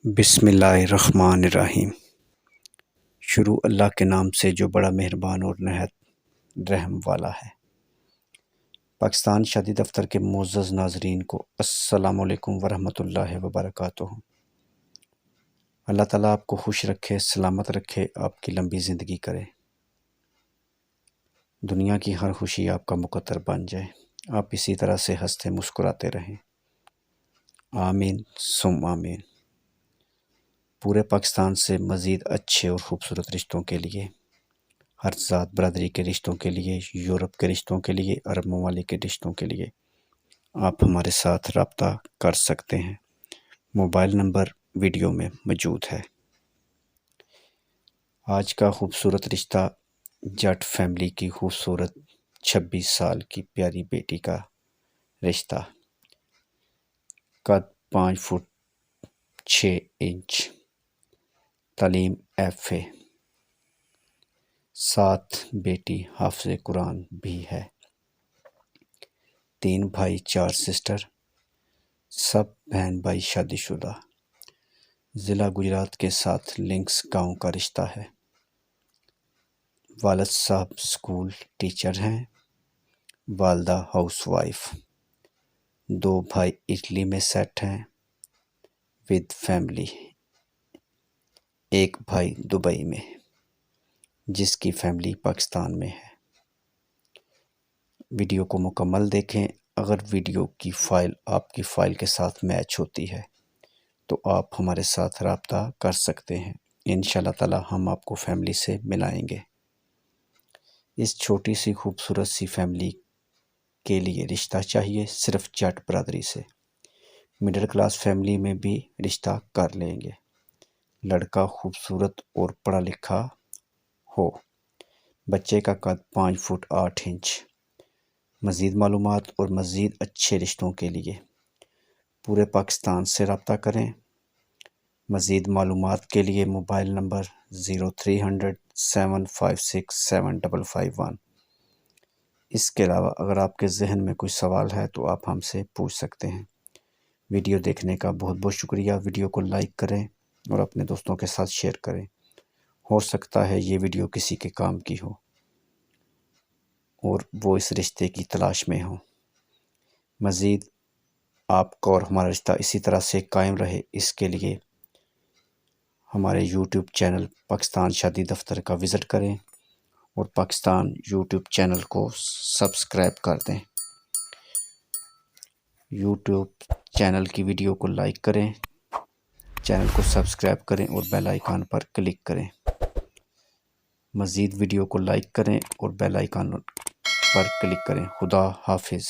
بسم اللہ الرحمن الرحیم۔ شروع اللہ کے نام سے جو بڑا مہربان اور نہایت رحم والا ہے۔ پاکستان شادی دفتر کے معزز ناظرین کو السلام علیکم ورحمۃ اللہ وبرکاتہ۔ اللہ تعالیٰ آپ کو خوش رکھے، سلامت رکھے، آپ کی لمبی زندگی کرے، دنیا کی ہر خوشی آپ کا مقدر بن جائے، آپ اسی طرح سے ہنستے مسکراتے رہیں، آمین ثم آمین۔ پورے پاکستان سے مزید اچھے اور خوبصورت رشتوں کے لیے، ہر ذات برادری کے رشتوں کے لیے، یورپ کے رشتوں کے لیے، عرب ممالک کے رشتوں کے لیے آپ ہمارے ساتھ رابطہ کر سکتے ہیں۔ موبائل نمبر ویڈیو میں موجود ہے۔ آج کا خوبصورت رشتہ جٹ فیملی کی خوبصورت 26 سال کی پیاری بیٹی کا رشتہ، قد 5 فٹ 6 انچ، تعلیم FA، ساتھ بیٹی حافظ قرآن بھی ہے، 3 بھائی 4 سسٹر، سب بہن بھائی شادی شدہ، ضلع گجرات کے ساتھ لنکس گاؤں کا رشتہ ہے۔ والد صاحب اسکول ٹیچر ہیں، والدہ ہاؤس وائف، 2 بھائی اٹلی میں سیٹ ہیں ود فیملی، 1 بھائی دبئی میں جس کی فیملی پاکستان میں ہے۔ ویڈیو کو مکمل دیکھیں۔ اگر ویڈیو کی فائل آپ کی فائل کے ساتھ میچ ہوتی ہے تو آپ ہمارے ساتھ رابطہ کر سکتے ہیں۔ انشاءاللہ تعالی ہم آپ کو فیملی سے ملائیں گے۔ اس چھوٹی سی خوبصورت سی فیملی کے لیے رشتہ چاہیے صرف جٹ برادری سے، مڈل کلاس فیملی میں بھی رشتہ کر لیں گے۔ لڑکا خوبصورت اور پڑھا لکھا ہو، بچے کا قد 5 فٹ 8 انچ۔ مزید معلومات اور مزید اچھے رشتوں کے لیے پورے پاکستان سے رابطہ کریں۔ مزید معلومات کے لیے موبائل نمبر 0300 756 7551۔ اس کے علاوہ اگر آپ کے ذہن میں کوئی سوال ہے تو آپ ہم سے پوچھ سکتے ہیں۔ ویڈیو دیکھنے کا بہت بہت شکریہ۔ ویڈیو کو لائک کریں اور اپنے دوستوں کے ساتھ شیئر کریں۔ ہو سکتا ہے یہ ویڈیو کسی کے کام کی ہو اور وہ اس رشتے کی تلاش میں ہو۔ مزید آپ کا اور ہمارا رشتہ اسی طرح سے قائم رہے، اس کے لیے ہمارے یوٹیوب چینل پاکستان شادی دفتر کا وزٹ کریں اور پاکستان یوٹیوب چینل کو سبسکرائب کر دیں۔ یوٹیوب چینل کی ویڈیو کو لائک کریں، چینل کو سبسکرائب کریں اور بیل آئیکن پر کلک کریں۔ مزید ویڈیو کو لائک کریں اور بیل آئیکن پر کلک کریں۔ خدا حافظ۔